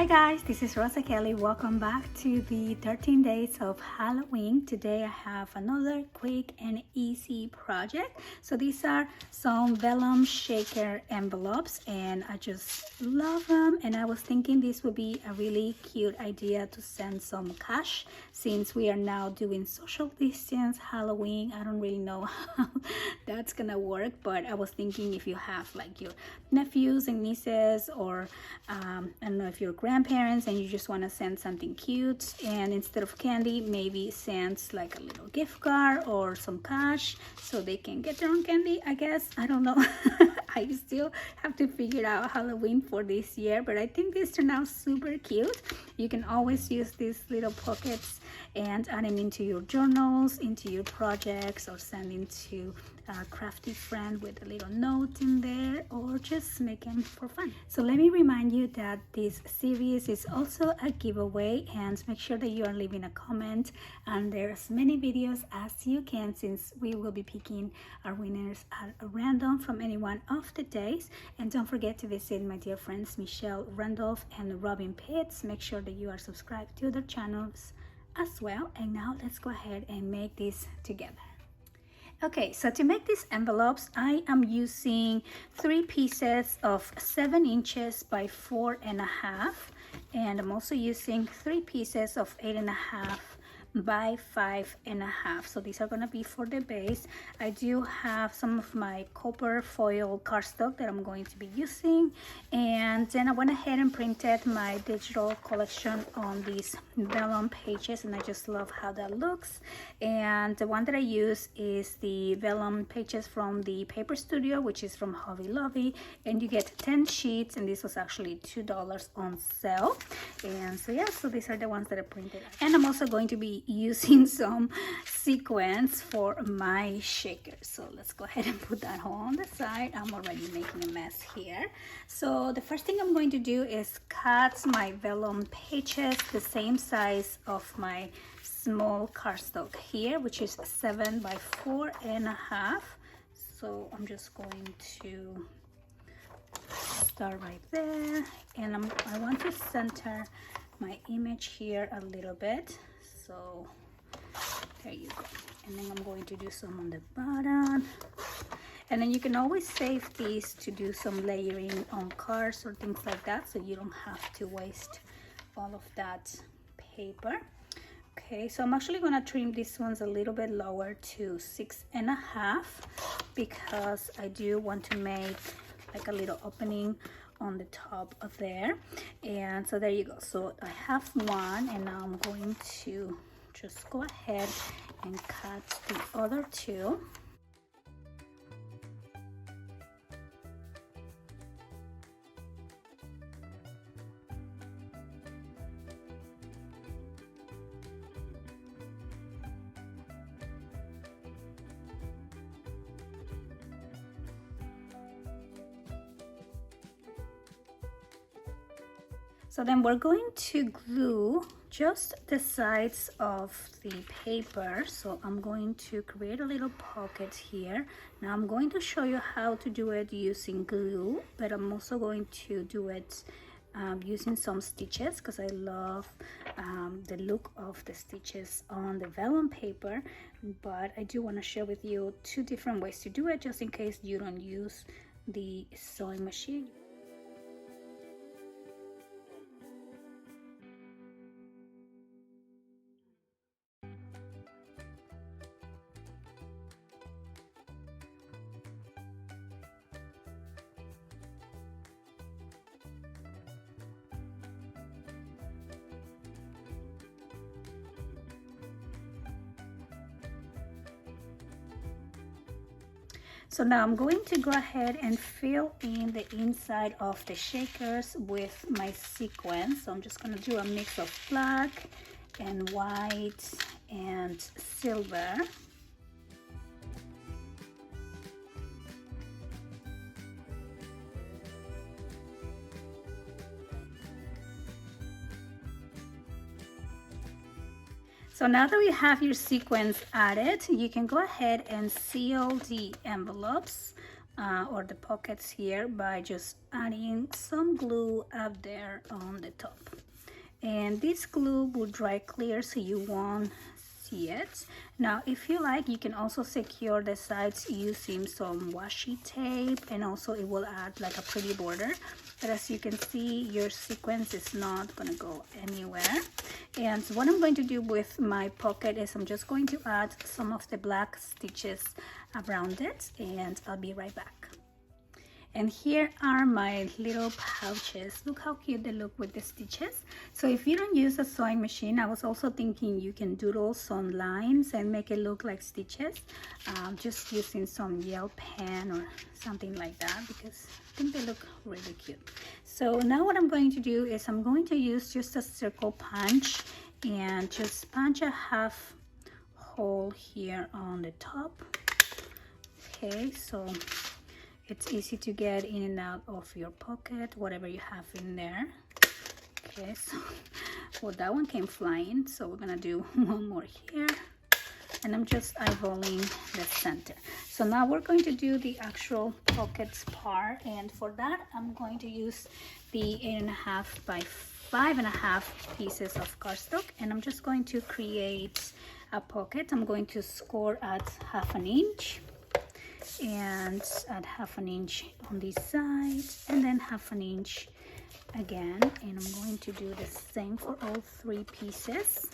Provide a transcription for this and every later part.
guys, this is Rosa Kelly. Welcome back to the 13 days of Halloween. Today I have another quick and easy project. So these are some vellum shaker envelopes and I just love them, and I was thinking this would be a really cute idea to send some cash since we are now doing social distance Halloween. I don't really know how that's gonna work, but I was thinking if you have like your nephews and nieces, or I don't know, if you're grandparents and you just want to send something cute, and instead of candy maybe send like a little gift card or some cash so they can get their own candy, I guess. I don't know. I still have to figure out Halloween for this year, but I think this turned out super cute. You can always use these little pockets and add them into your journals, into your projects, or sending to a crafty friend with a little note in there, or just make them for fun. So let me remind you that this series is also a giveaway, and make sure that you are leaving a comment and there's as many videos as you can, since we will be picking our winners at random from any one of the days. And don't forget to visit my dear friends Michelle Randolph and Robin Pitts. Make sure that you are subscribed to their channels as well. And now let's go ahead and make this together. Okay, so to make these envelopes, I am using 3 pieces of 7 inches by 4.5, and I'm also using 3 pieces of 8.5 by 5.5. So these are going to be for the base. I do have some of my copper foil cardstock that I'm going to be using, and then I went ahead and printed my digital collection on these vellum pages, and I just love how that looks. And the one that I use is the vellum pages from the Paper Studio, which is from Hobby Lobby, and you get 10 sheets, and this was actually $2 on sale. And so yeah, so these are the ones that I printed. And I'm also going to be using some sequins for my shaker. So let's go ahead and put that on the side. I'm already making a mess here. So the first thing I'm going to do is cut my vellum pages the same size of my small cardstock here, which is 7 by 4.5. So I'm just going to start right there, and I want to center my image here a little bit. So there you go. And then I'm going to do some on the bottom, and then you can always save these to do some layering on cards or things like that, so you don't have to waste all of that paper. Okay, so I'm actually gonna trim these ones a little bit lower to 6.5 because I do want to make like a little opening on the top of there. And so there you go. So I have one, and now I'm going to just go ahead and cut the other 2. So then we're going to glue just the sides of the paper. So I'm going to create a little pocket here. Now I'm going to show you how to do it using glue, but I'm also going to do it using some stitches because I love the look of the stitches on the vellum paper. But I do want to share with you 2 different ways to do it, just in case you don't use the sewing machine. So now I'm going to go ahead and fill in the inside of the shakers with my sequins. So I'm just going to do a mix of black and white and silver. So now that we have your sequins added, you can go ahead and seal the envelopes or the pockets here by just adding some glue up there on the top. And this glue will dry clear so you won't see it. Now if you like, you can also secure the sides using some washi tape, and also it will add like a pretty border. But as you can see, your sequence is not gonna go anywhere. And what I'm going to do with my pocket is I'm just going to add some of the black stitches around it, and I'll be right back. And here are my little pouches. Look how cute they look with the stitches. So if you don't use a sewing machine, I was also thinking you can doodle some lines and make it look like stitches, just using some gel pen or something like that, because I think they look really cute. So now what I'm going to do is I'm going to use just a circle punch and just punch a half hole here on the top. Okay, so it's easy to get in and out of your pocket, whatever you have in there. Okay, so well, that one came flying, so we're gonna do one more here, and I'm just eyeballing the center. So now we're going to do the actual pockets part, and for that I'm going to use the 8.5 by 5.5 pieces of cardstock, and I'm just going to create a pocket. I'm going to score at 1/2 inch, and add 1/2 inch on this side, and then 1/2 inch again, and I'm going to do the same for all 3 pieces.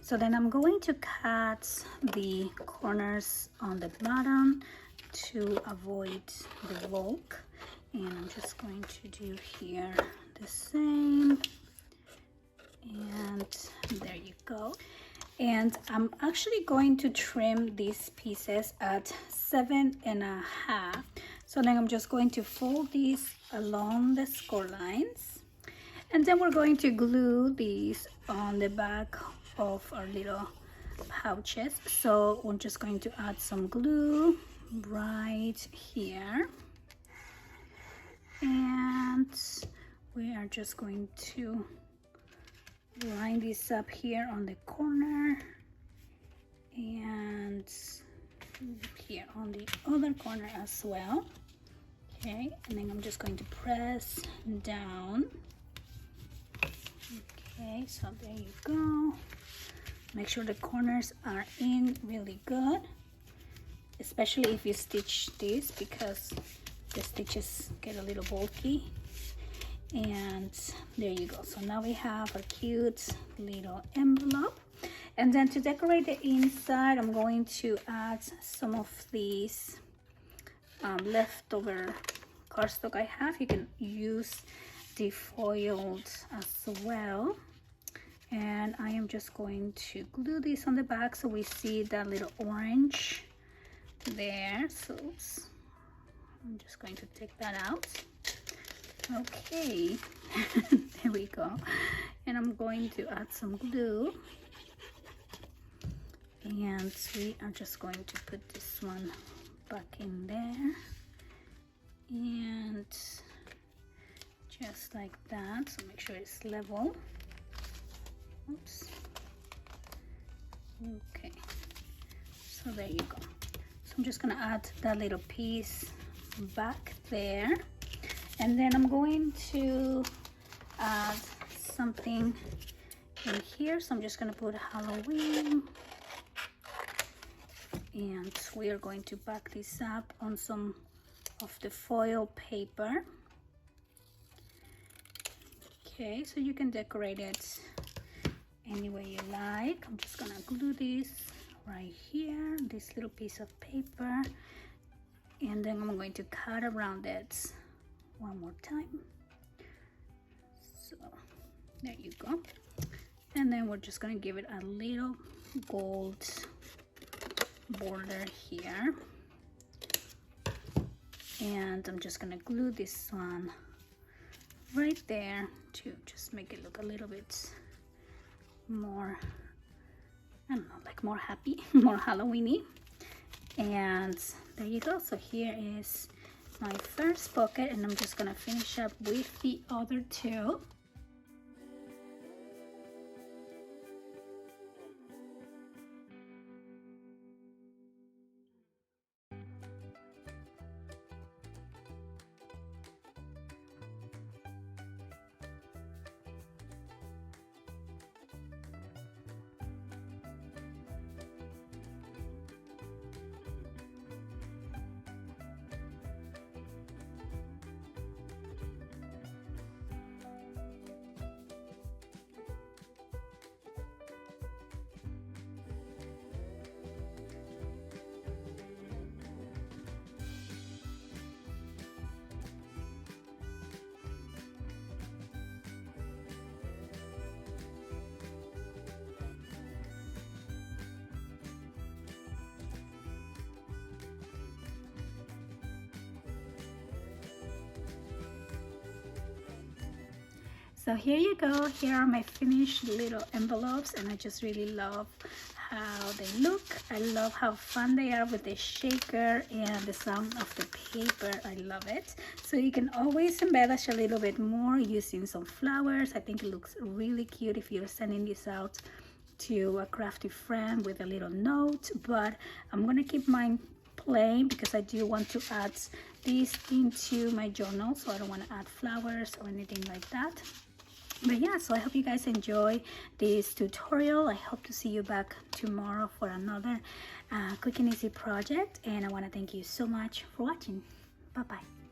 So then I'm going to cut the corners on the bottom to avoid the bulk, and I'm just going to do here the same, and there you go. And I'm actually going to trim these pieces at 7.5. So then I'm just going to fold these along the score lines, and then we're going to glue these on the back of our little pouches. So we're just going to add some glue right here, and we are just going to line this up here on the corner, and here on the other corner as well. Okay, and then I'm just going to press down. Okay, so there you go. Make sure the corners are in really good, especially if you stitch this, because the stitches get a little bulky. And there you go. So now we have a cute little envelope. And then to decorate the inside, I'm going to add some of these leftover cardstock I have. You can use the foiled as well. And I am just going to glue this on the back so we see that little orange there. So oops, I'm just going to take that out. Okay, there we go. And I'm going to add some glue, and we are just going to put this one back in there, and just like that. So make sure it's level. Oops. Okay, so there you go. So I'm just gonna add that little piece back there, and then I'm going to add something in here. So I'm just gonna put Halloween, and we are going to back this up on some of the foil paper. Okay, so you can decorate it any way you like. I'm just gonna glue this right here, this little piece of paper, and then I'm going to cut around it one more time. So there you go. And then we're just gonna give it a little gold border here, and I'm just gonna glue this one right there to just make it look a little bit more, I don't know, like more happy, more Halloween-y. And there you go. So here is my first pocket, and I'm just gonna finish up with the other two. So here you go. Here are my finished little envelopes, and I just really love how they look. I love how fun they are with the shaker and the sound of the paper. I love it. So you can always embellish a little bit more using some flowers. I think it looks really cute if you're sending this out to a crafty friend with a little note, but I'm gonna keep mine plain because I do want to add this into my journal, so I don't want to add flowers or anything like that. But yeah, so I hope you guys enjoy this tutorial. I hope to see you back tomorrow for another quick and easy project, and I want to thank you so much for watching. Bye bye.